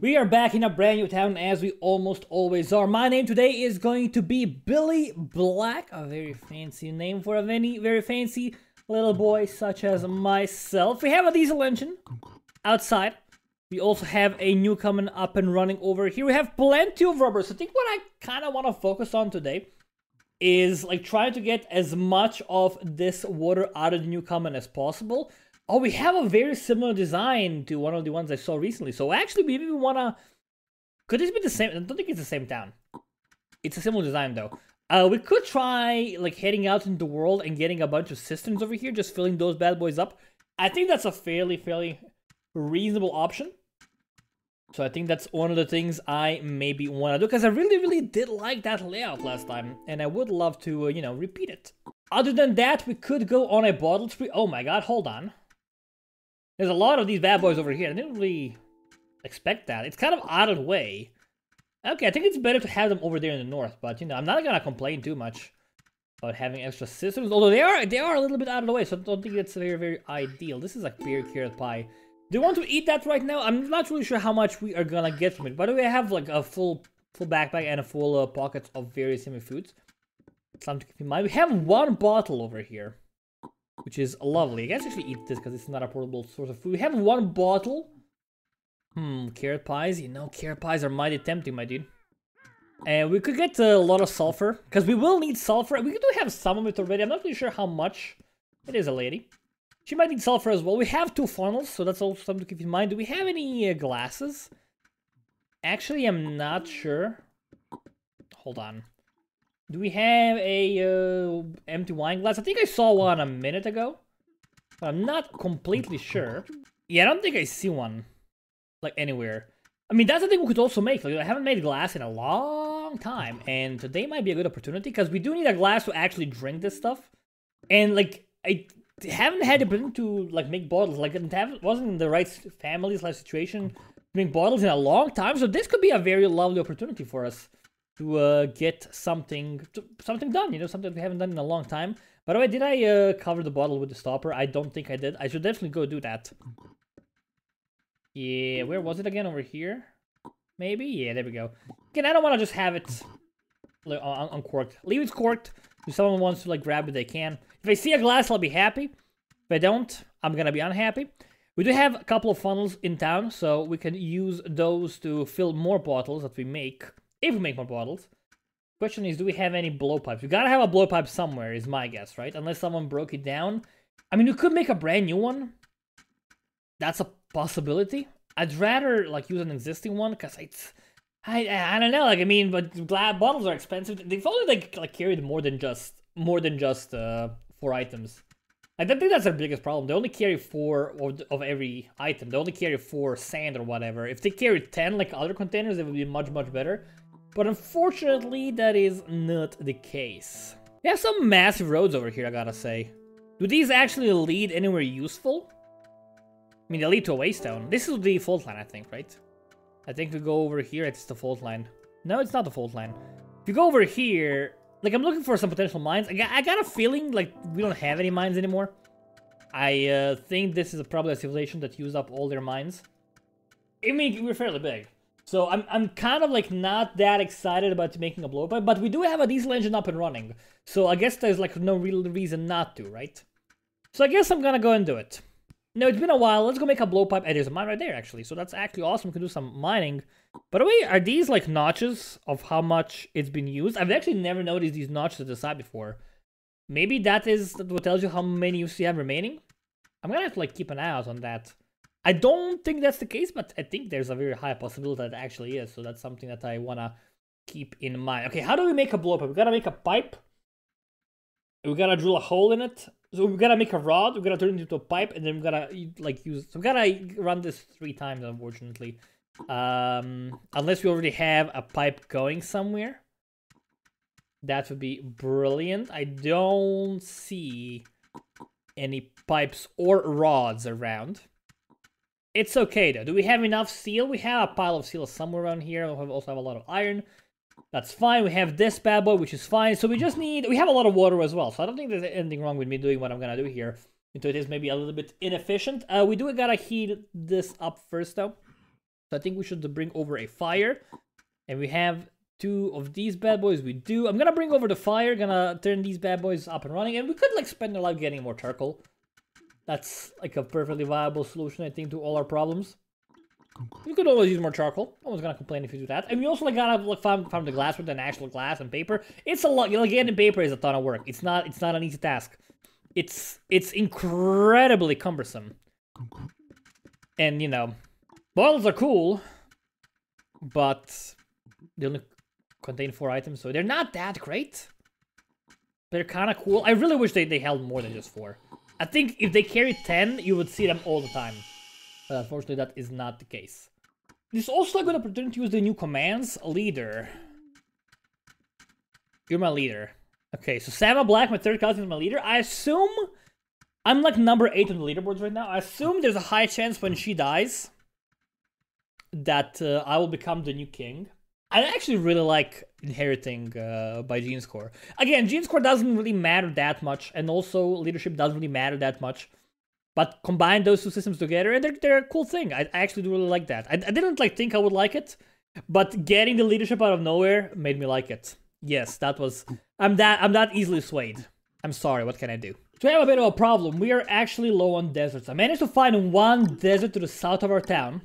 We are back in a brand new town, as we almost always are. My name today is going to be Billy Black, a very fancy name for a very fancy little boy such as myself. We have a diesel engine outside. We also have a new coming up and running over here. We have plenty of rubber. So I think what I kind of want to focus on today is like trying to get as much of this water out of the new coming as possible. Oh, we have a very similar design to one of the ones I saw recently. So actually, maybe we wanna... Could this be the same? I don't think it's the same town. It's a similar design, though. We could try, like, heading out into the world and getting a bunch of cisterns over here, just filling those bad boys up. I think that's a fairly reasonable option. So I think that's one of the things I maybe want to do, because I really did like that layout last time, and I would love to, you know, repeat it. Other than that, we could go on a bottle spree. Oh my god, hold on. There's a lot of these bad boys over here. I didn't really expect that. It's kind of out of the way. Okay, I think it's better to have them over there in the north, but, you know, I'm not gonna complain too much about having extra cisterns, although they are a little bit out of the way, so I don't think it's very ideal. This is like beer carrot pie. Do you want to eat that right now? I'm not really sure how much we are gonna get from it. By the way, I have like a full backpack and a full pockets of various yummy foods. Something to keep in mind. We have one bottle over here, which is lovely. I guess I should eat this because it's not a portable source of food. We have one bottle. Carrot pies. You know, carrot pies are mighty tempting, my dude. And we could get a lot of sulfur, because we will need sulfur. We do have some of it already. I'm not really sure how much. It is a lady. She might need sulfur as well. We have 2 funnels, so that's also something to keep in mind. Do we have any glasses? Actually, I'm not sure. Hold on. Do we have a empty wine glass? I think I saw one a minute ago, but I'm not completely sure. Yeah, I don't think I see one, like, anywhere. I mean, that's the thing we could also make. Like, I haven't made glass in a long time, and today might be a good opportunity, because we do need a glass to actually drink this stuff. And, like, I haven't had the opportunity to, like, make bottles. Like, it wasn't in the right family/situation to make bottles in a long time, so this could be a very lovely opportunity for us to get something done, you know, something we haven't done in a long time. By the way, did I cover the bottle with the stopper? I don't think I did. I should definitely go do that. Yeah, where was it again? Over here? Maybe? Yeah, there we go. Again, I don't want to just have it like, uncorked. Leave it corked. If someone wants to like grab it, they can. If I see a glass, I'll be happy. If I don't, I'm gonna be unhappy. We do have a couple of funnels in town, so we can use those to fill more bottles that we make. If we make more bottles. Question is, do we have any blowpipes? We gotta have a blowpipe somewhere, is my guess, right? Unless someone broke it down. I mean, we could make a brand new one. That's a possibility. I'd rather, like, use an existing one, because it's... I don't know, like, I mean, but bottles are expensive. They've only, like carried more than just 4 items. I don't think that's their biggest problem. They only carry 4 of every item. They only carry 4 sand or whatever. If they carry 10 like other containers, it would be much better. But unfortunately, that is not the case. We have some massive roads over here, I gotta say. Do these actually lead anywhere useful? I mean, they lead to a waste town. This is the fault line, I think, right? I think we go over here, it's the fault line. No, it's not the fault line. If you go over here, like, I'm looking for some potential mines. I got a feeling, like, we don't have any mines anymore. I think this is probably a civilization that used up all their mines. I mean, we're fairly big. So I'm kind of, like, not that excited about making a blowpipe, but we do have a diesel engine up and running. So I guess there's, like, no real reason not to, right? So I guess I'm gonna go and do it. No, it's been a while. Let's go make a blowpipe. And there's a mine right there, actually. So that's actually awesome. We can do some mining. By the way, are these, like, notches of how much it's been used? I've actually never noticed these notches at the side before. Maybe that is what tells you how many you have remaining? I'm gonna have to, like, keep an eye out on that. I don't think that's the case, but I think there's a very high possibility that it actually is. So that's something that I wanna keep in mind. Okay, how do we make a blowpipe? We gotta make a pipe. We gotta drill a hole in it. So we gotta make a rod, we gotta turn it into a pipe, and then we gotta, like, use... So we gotta run this 3 times, unfortunately. Unless we already have a pipe going somewhere. That would be brilliant. I don't see any pipes or rods around. It's okay, though. Do we have enough steel? We have a pile of steel somewhere around here. We also have a lot of iron. That's fine. We have this bad boy, which is fine. So we just need... We have a lot of water as well. So I don't think there's anything wrong with me doing what I'm going to do here. It is maybe a little bit inefficient. We do gotta heat this up first, though. So I think we should bring over a fire. And we have 2 of these bad boys. We do. I'm gonna bring over the fire. Gonna turn these bad boys up and running. And we could like spend our life getting more charcoal. That's like a perfectly viable solution, I think, to all our problems. You could always use more charcoal. No one's gonna complain if you do that. And we also like gotta like farm the glass with an actual glass and paper. It's a lot. You know, getting paper is a ton of work. It's not an easy task. It's incredibly cumbersome. And you know, bottles are cool, but they only contain 4 items, so they're not that great. They're kind of cool. I really wish they held more than just 4. I think if they carried 10, you would see them all the time. But unfortunately, that is not the case. This is also a good opportunity to use the new commands. Leader. You're my leader. Okay, so Sama Black, my 3rd cousin, is my leader. I assume... I'm like number 8 on the leaderboards right now. I assume there's a high chance when she dies that I will become the new king. I actually really like inheriting by gene score. Again, gene score doesn't really matter that much, and also leadership doesn't really matter that much. But combine those 2 systems together, and they're a cool thing. I actually do really like that. I didn't like think I would like it, but getting the leadership out of nowhere made me like it. Yes, that was... I'm that easily swayed. I'm sorry, what can I do? So we have a bit of a problem. We are actually low on deserts. I managed to find 1 desert to the south of our town.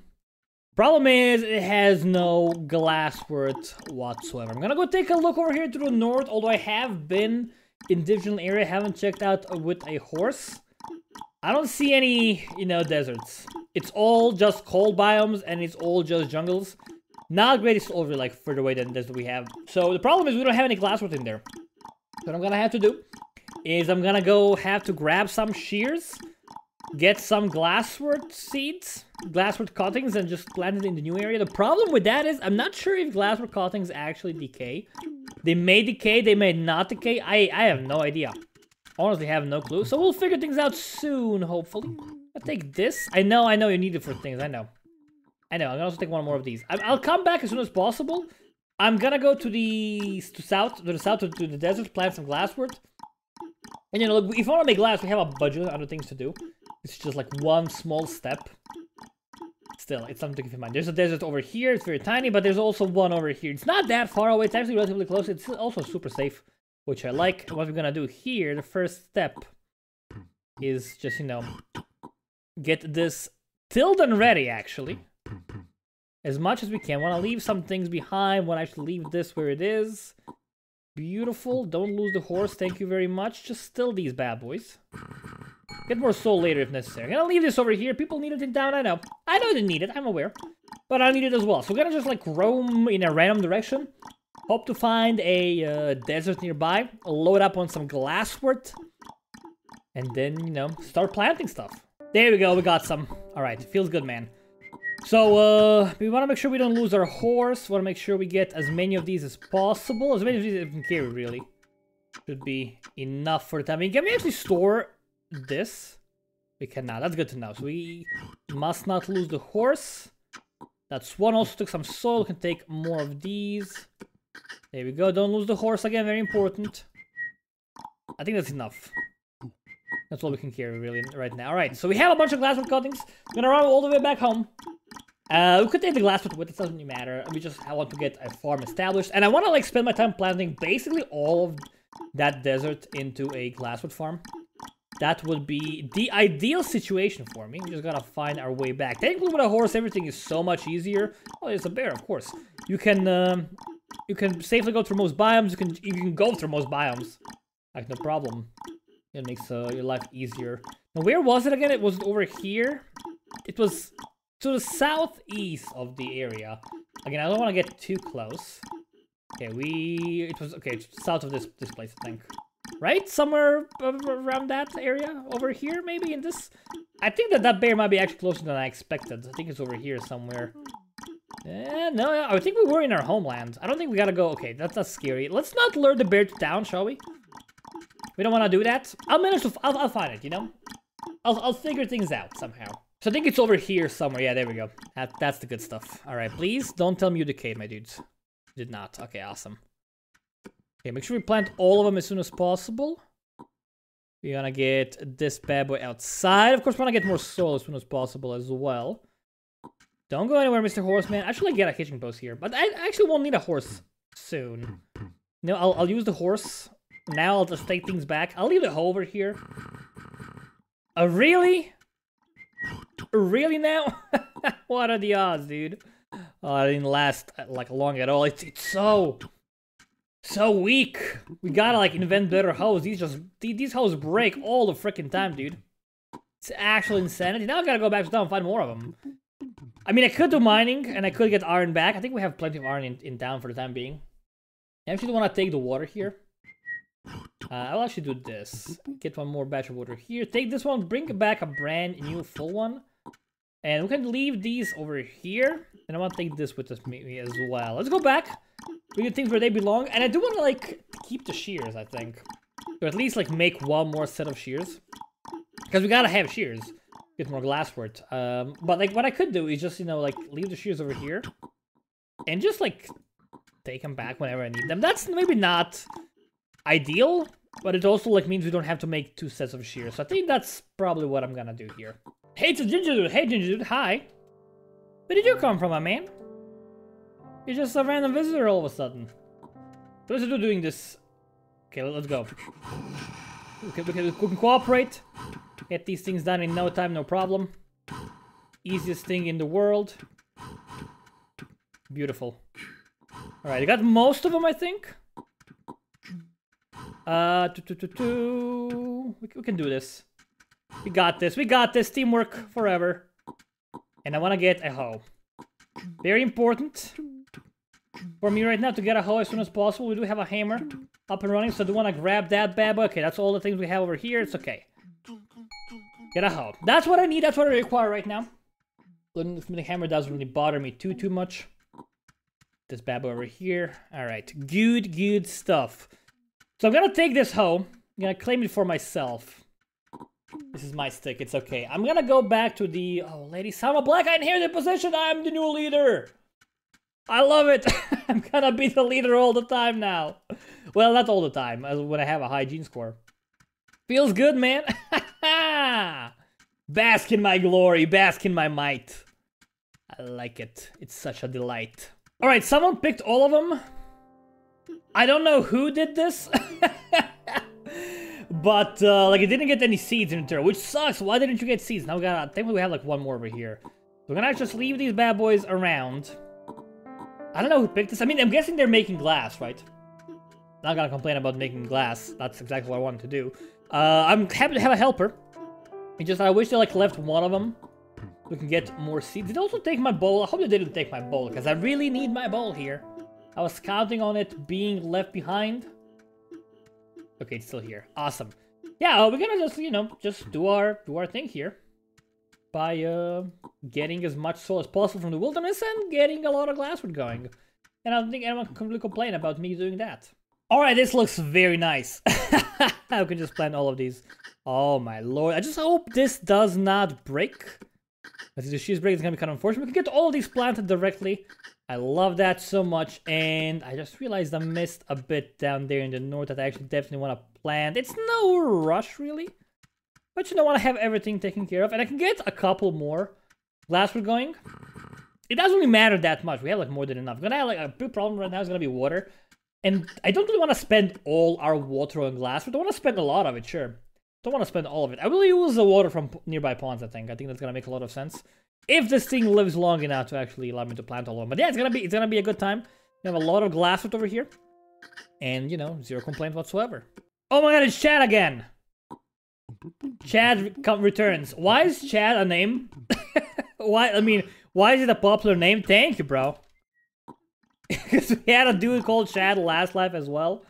Problem is, it has no glasswort whatsoever. I'm gonna go take a look over here to the north, although I have been in divisional area, haven't checked out with a horse. I don't see any, you know, deserts. It's all just cold biomes, and it's all just jungles. Not great, it's over like further away than this we have. So the problem is we don't have any glasswort in there. So what I'm gonna have to do is I'm gonna go have to grab some shears, get some glasswort seeds, glasswort cuttings, and just plant it in the new area. The problem with that is I'm not sure if glasswort cuttings actually decay. They may decay, they may not decay. I have no idea. Honestly, have no clue. So we'll figure things out soon, hopefully. I'll take this. I know you need it for things. I know. I'm gonna also take 1 more of these. I'll come back as soon as possible. I'm gonna go to the south to the desert, plant some glasswort. And you know, look, if you want to make glass, we have a bajillion other things to do. It's just like 1 small step. Still, it's something to keep in mind. There's a desert over here. It's very tiny, but there's also 1 over here. It's not that far away. It's actually relatively close. It's also super safe, which I like. What we're gonna do here, the first step, is just, you know, get this tilled and ready, actually. As much as we can. Want to leave some things behind. Want to actually leave this where it is. Beautiful. Don't lose the horse. Thank you very much. Just still these bad boys. Get more soul later if necessary. I'm gonna leave this over here. People need it in town, I know. I know they need it, I'm aware. But I need it as well. So we're gonna just like roam in a random direction. Hope to find a desert nearby. Load up on some glasswort. And then, you know, start planting stuff. There we go, we got some. Alright, feels good, man. So, we want to make sure we don't lose our horse. Want to make sure we get as many of these as possible. As many of these as we can carry, really. Should be enough for the time. I mean, can we actually store this? We cannot. That's good to know. So we must not lose the horse. That's 1. Also took some soil. We can take more of these. There we go. Don't lose the horse again. Very important. I think that's enough. That's all we can carry, really, right now. Alright, so we have a bunch of glasswood cuttings. We're gonna run all the way back home. We could take the glasswood with it, doesn't really matter. I want to get a farm established. And I want to, like, spend my time planting basically all of that desert into a glasswood farm. That would be the ideal situation for me. We just gotta find our way back. Technically, with a horse, everything is so much easier. Oh, there's a bear, of course. You can safely go through most biomes. You can go through most biomes. Like, no problem. It makes your life easier. Now, where was it again? It was over here. It was to the southeast of the area. Again, I don't want to get too close. Okay, it was south of this place, I think. Right? Somewhere around that area? Over here, maybe? In this? I think that bear might be actually closer than I expected. I think it's over here somewhere. No, I think we were in our homeland. I don't think we gotta go. Okay, that's scary. Let's not lure the bear to town, shall we? We don't want to do that. I'll find it, you know? I'll figure things out somehow. So I think it's over here somewhere. Yeah, there we go. That's the good stuff. Alright, please don't tell me you decayed, my dudes. You did not. Okay, awesome. Okay, make sure we plant all of them as soon as possible. We're gonna get this bad boy outside. Of course, we want to get more soil as soon as possible as well. Don't go anywhere, Mr. Horseman. I should like get a hitching post here, but I actually won't need a horse soon. No, I'll use the horse. Now I'll just take things back. I'll leave the hoe over here. Really? Really now? What are the odds, dude? Oh, it didn't last like long at all. It's so weak. We gotta like invent better hoes. These hoes break all the freaking time, dude. It's actual insanity. Now I gotta go back to town and find more of them. I mean, I could do mining and I could get iron back. I think we have plenty of iron in town for the time being. I actually want to take the water here. I'll actually do this. Get one more batch of water here. Take this one, bring back a brand new full one. And we can leave these over here. And I want to take this with us maybe as well. Let's go back. We get things where they belong. And I do want to like keep the shears, I think. Or at least like make one more set of shears. Because we gotta have shears. Get more glass for it. But like what I could do is just, you know, like leave the shears over here. And just like take them back whenever I need them. That's maybe not ideal, but it also like means we don't have to make 2 sets of shears. So I think that's probably what I'm gonna do here. Hey, it's a Ginger Dude. Hey, Ginger Dude. Hi. Where did you come from, my man? You're just a random visitor all of a sudden. What is it doing this? Okay, let's go. Okay, we can cooperate. Get these things done in no time, no problem. Easiest thing in the world. Beautiful. Alright, I got most of them, I think. We can do this. We got this. We got this. Teamwork forever. And I want to get a hoe. Very important for me right now to get a hoe as soon as possible. We do have a hammer up and running, so I do want to grab that bad boy. Okay, that's all the things we have over here. It's okay. Get a hoe. That's what I need. That's what I require right now. The hammer doesn't really bother me too much. This bad boy over here. Alright. Good stuff. So I'm gonna take this hoe. I'm gonna claim it for myself. This is my stick. It's okay. I'm gonna go back to the... Oh, Lady Salma Black, I inherited the position. I'm the new leader. I love it. I'm gonna be the leader all the time now. Well, not all the time. When I have a hygiene score. Feels good, man. Bask in my glory. Bask in my might. I like it. It's such a delight. Alright, someone picked all of them. I don't know who did this. But, like, it didn't get any seeds in return, which sucks. Why didn't you get seeds? Now I think we have, like, one more over here. We're gonna just leave these bad boys around. I don't know who picked this. I mean, I'm guessing they're making glass, right? Not gonna complain about making glass. That's exactly what I wanted to do. I'm happy to have a helper. It's just I wish they, like, left one of them. We can get more seeds. Did they also take my bowl? I hope they didn't take my bowl, because I really need my bowl here. I was counting on it being left behind. Okay, it's still here. Awesome. Yeah, we're gonna just, you know, just do our thing here. By, getting as much soil as possible from the wilderness and getting a lot of glasswood going. And I don't think anyone can really complain about me doing that. Alright, this looks very nice. I can just plant all of these. Oh my lord. I just hope this does not break. If the shears break, it's gonna be kind of unfortunate. We can get all of these planted directly. I love that so much. And I just realized I missed a bit down there in the north that I actually definitely want to plant. It's no rush, really. But you know, I want to have everything taken care of. And I can get a couple more glasswood going. It doesn't really matter that much. We have like more than enough. Gonna have like a big problem right now is gonna be water. And I don't really want to spend all our water on glasswood. I want to spend a lot of it, sure. Don't want to spend all of it. I will use the water from nearby ponds, I think. I think that's gonna make a lot of sense. If this thing lives long enough to actually allow me to plant all of them. But yeah, it's gonna be a good time. We have a lot of glasswood over here. And, you know, zero complaints whatsoever. Oh my god, it's Chad again! Chad returns. Why is Chad a name? Why is it a popular name? Thank you, bro. Because we had a dude called Chad last life as well.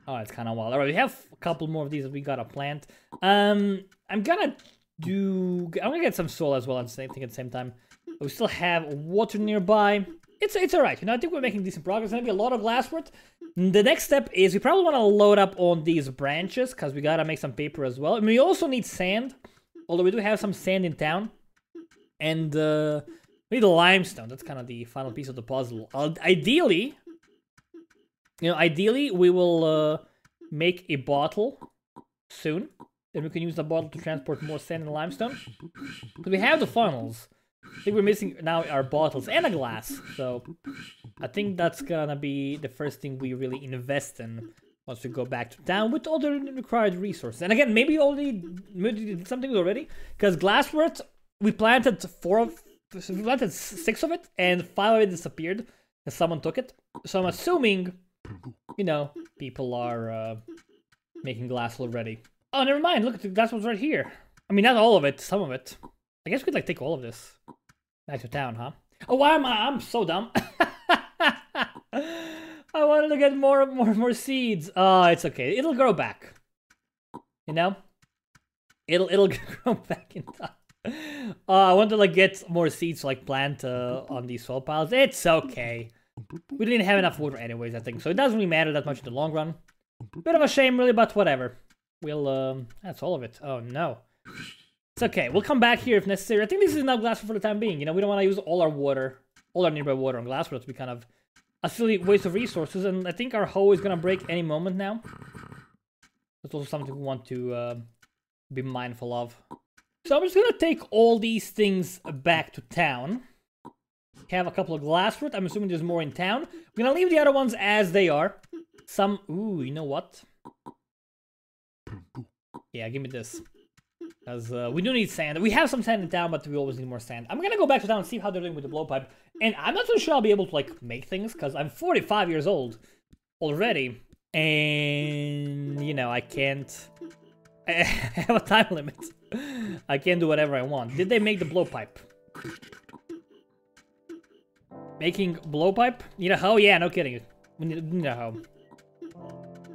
Oh, it's kind of wild. Alright, we have a couple more of these that we gotta plant. I'm gonna get some soil as well at the same time. We still have water nearby. It's alright, you know, I think we're making decent progress. There's gonna be a lot of glasswood. The next step is we probably want to load up on these branches, because we gotta make some paper as well. And we also need sand, although we do have some sand in town. And we need limestone. That's kind of the final piece of the puzzle. Ideally, we will make a bottle soon. Then we can use the bottle to transport more sand and limestone. But we have the funnels. I think we're missing now our bottles and a glass. So I think that's gonna be the first thing we really invest in once we go back to town with all the required resources. And again, maybe maybe did something already, because glassworth, we planted 6 of it, and 5 of it disappeared because someone took it. So I'm assuming, you know, people are making glass already. Oh, never mind. Look, the glass was right here. I mean, not all of it, some of it. I guess we could like take all of this back to town, huh? Oh, why am I'm so dumb. I wanted to get more seeds. Oh, it's okay. It'll grow back. You know? It'll grow back in time. I want to like get more seeds to like plant on these soil piles. It's okay. We didn't have enough water anyways, I think. So it doesn't really matter that much in the long run. Bit of a shame really, but whatever. We'll that's all of it. Oh no. It's okay. We'll come back here if necessary. I think this is enough glass for the time being. You know, we don't want to use all our water, all our nearby water on glass, for it to be kind of a silly waste of resources. And I think our hoe is gonna break any moment now. That's also something we want to be mindful of. So I'm just gonna take all these things back to town. Have a couple of glassworth. I'm assuming there's more in town. I'm gonna leave the other ones as they are. Some. Ooh, you know what? Yeah, give me this. Because we do need sand. We have some sand in town, but we always need more sand. I'm gonna go back to town and see how they're doing with the blowpipe. And I'm not so sure I'll be able to, like, make things, because I'm 45 years old already. And, you know, I can't... I have a time limit. I can't do whatever I want. Did they make the blowpipe? Making blowpipe? Need a hoe? Yeah, no kidding. We need a hoe.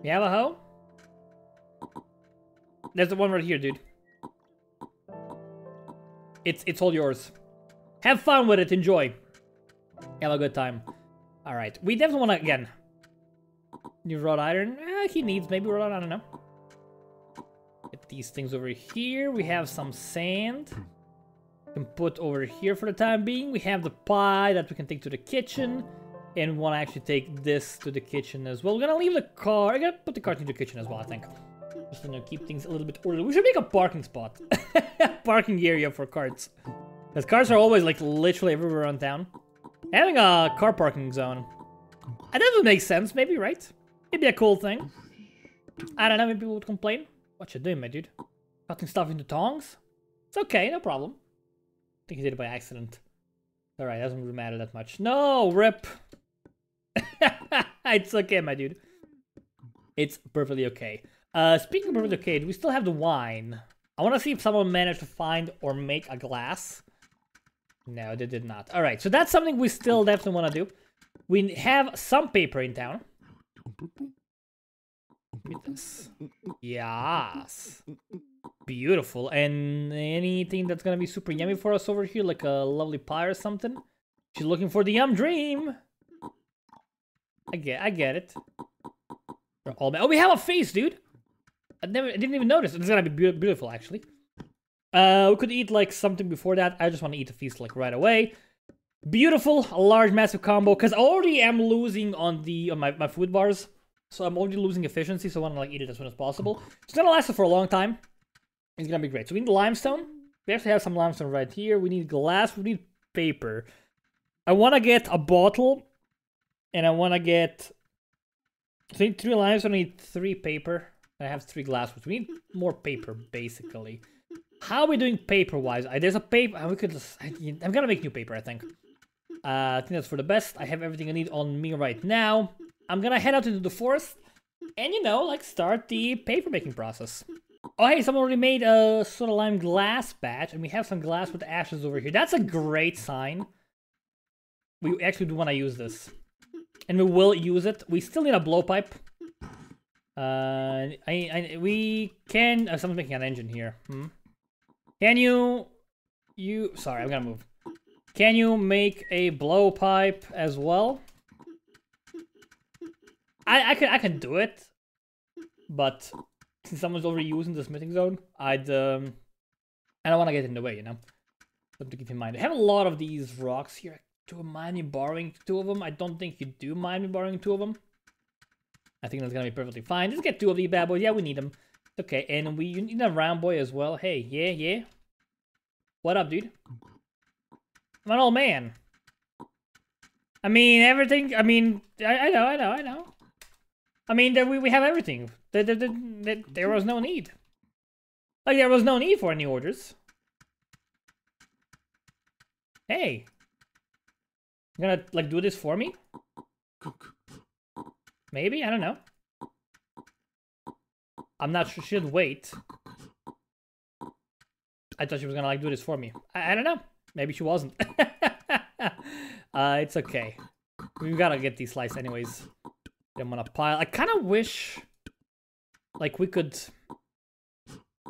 You have a hoe? There's the one right here, dude. It's all yours. Have fun with it. Enjoy. Have a good time. All right. We definitely want to, again, need wrought iron. He needs maybe wrought iron. I don't know. Get these things over here. We have some sand. We can put over here for the time being. We have the pie that we can take to the kitchen. And we want to actually take this to the kitchen as well. We're going to leave the car. I'm going to put the cart into the kitchen as well, I think. Just to keep things a little bit orderly. We should make a parking spot. Parking area for carts. Because cars are always, like, literally everywhere around town. Having a car parking zone. That doesn't make sense, maybe, right? Maybe a cool thing. I don't know, maybe people would complain. What you doing, my dude? Cutting stuff into tongs? It's okay, no problem. I think he did it by accident. Alright, doesn't really matter that much. No, rip! It's okay, my dude. It's perfectly okay. Speaking of perfectly okay, do we still have the wine? I want to see if someone managed to find or make a glass. No, they did not. Alright, so that's something we still definitely want to do. We have some paper in town. Look at this. Yes. Beautiful. And anything that's going to be super yummy for us over here, like a lovely pie or something? She's looking for the yum dream. I get it. Oh, we have a face, dude. I didn't even notice. It's gonna be beautiful, actually. We could eat like something before that. I just want to eat a feast like right away. Beautiful, a large, massive combo. Because I already am losing on my food bars, so I'm already losing efficiency. So I want to like eat it as soon as possible. It's gonna last us for a long time. It's gonna be great. So we need limestone. We actually have some limestone right here. We need glass. We need paper. I want to get a bottle. And I want to get, I think 3 limestone. I need 3 paper. I have 3 glass. We need more paper, basically. How are we doing paper-wise? There's a paper. We could just, I'm gonna make new paper, I think. I think that's for the best. I have everything I need on me right now. I'm gonna head out into the forest. And, you know, like, start the paper-making process. Oh, hey, someone already made a soda lime glass batch. And we have some glass with ashes over here. That's a great sign. We actually do want to use this. And we will use it. We still need a blowpipe. We can... someone's making an engine here. Can you... Sorry, I'm gonna move. Can you make a blowpipe as well? I can do it. But since someone's already using the smithing zone, I don't want to get in the way, you know? Something to keep in mind. I have a lot of these rocks here. Do you mind me borrowing 2 of them? I don't think you do mind me borrowing 2 of them. I think that's gonna be perfectly fine. Just get 2 of these bad boys. Yeah, we need them. Okay, and you need a round boy as well. Hey, yeah. What up, dude? I'm an old man. I mean, everything. I mean, I know. I mean, we have everything. There was no need. Like, there was no need for any orders. Hey. You gonna, like, do this for me? Maybe? I don't know. I'm not sure. She'd wait. I thought she was gonna, like, do this for me. I don't know. Maybe she wasn't. It's okay. We gotta get these sliced anyways. I'm gonna pile. I kind of wish, like, we could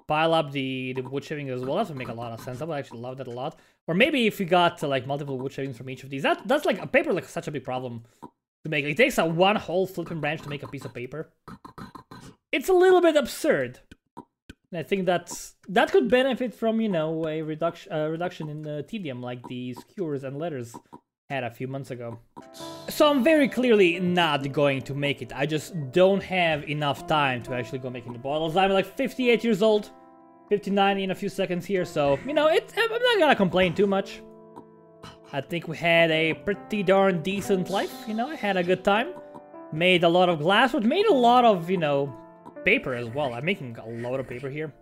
pile up the wood shavings as well. That would make a lot of sense. I would actually love that a lot. Or maybe if we got like multiple wood shavings from each of these. That's like a paper, like such a big problem to make. It takes a one whole flipping branch to make a piece of paper. It's a little bit absurd. And I think that could benefit from, you know, a reduction in tedium like the skewers and letters had a few months ago. So I'm very clearly not going to make it. I just don't have enough time to actually go making the bottles. I'm like 58 years old, 59 in a few seconds here, so, you know, I'm not gonna complain too much. I think we had a pretty darn decent life, you know, I had a good time. Made a lot of glasswood, made a lot of, you know, paper as well. I'm making a lot of paper here.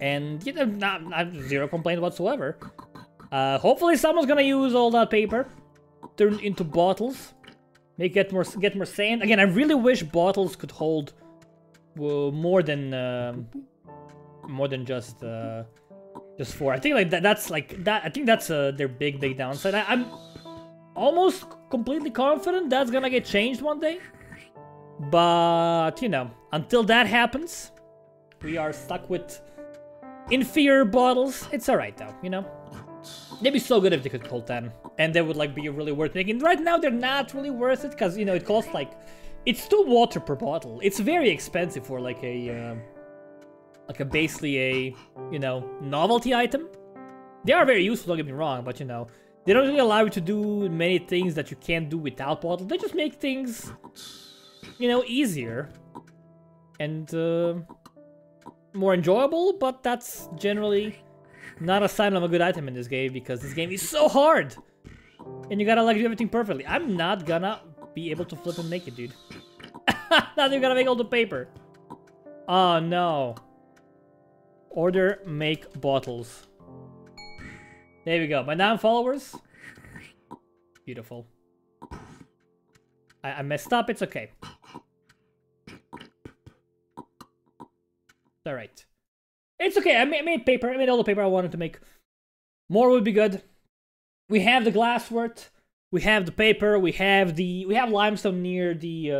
And, you know, not zero complaint whatsoever. Hopefully someone's gonna use all that paper, turn into bottles, get more sand. Again, I really wish bottles could hold more than just 4. I think like that's like that. I think that's their big downside. I'm almost completely confident that's gonna get changed one day, but you know, until that happens, we are stuck with inferior bottles. It's all right though, you know. They'd be so good if they could hold 10, and they would like be really worth making. Right now, they're not really worth it because, you know, it costs like, it's 2 water per bottle. It's very expensive for like a basically a, you know, novelty item. They are very useful, don't get me wrong, but you know, they don't really allow you to do many things that you can't do without bottles. They just make things, you know, easier and more enjoyable, but that's generally not a sign of a good item in this game, because this game is so hard and you gotta like do everything perfectly. I'm not gonna be able to flip and make it, dude. Now you gotta make all the paper. Oh no. Order make bottles. There we go. My 9 followers. Beautiful. I messed up. It's okay. Alright. It's okay. I made paper. I made all the paper I wanted to make. More would be good. We have the glasswort. We have the paper. We have limestone near the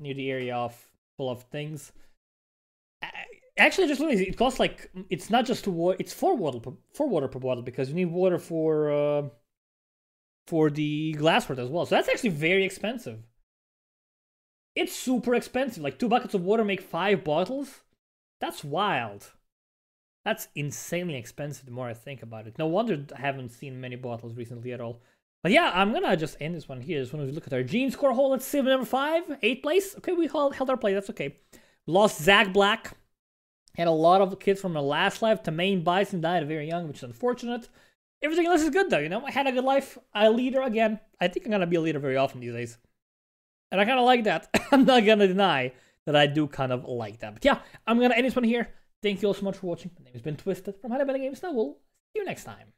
area full of things. Actually, just look, it costs like, it's not just 2 water. It's 4 water per bottle, because you need water for the glasswort as well. So that's actually very expensive. It's super expensive. Like 2 buckets of water make 5 bottles. That's wild. That's insanely expensive the more I think about it. No wonder I haven't seen many bottles recently at all. But yeah, I'm gonna just end this one here. Just want to look at our gene score hole. Let's see, number 5, 8th place. Okay, we held our play. That's okay. Lost Zach Black. Had a lot of kids from my last life. Tamaine Bison died very young, which is unfortunate. Everything else is good though, you know? I had a good life. I leader again. I think I'm gonna be a leader very often these days. And I kind of like that. I'm not gonna deny that I do kind of like that. But yeah, I'm gonna end this one here. Thank you all so much for watching. My name has been Twisted from HoneyBunnyGames, and I will see you next time.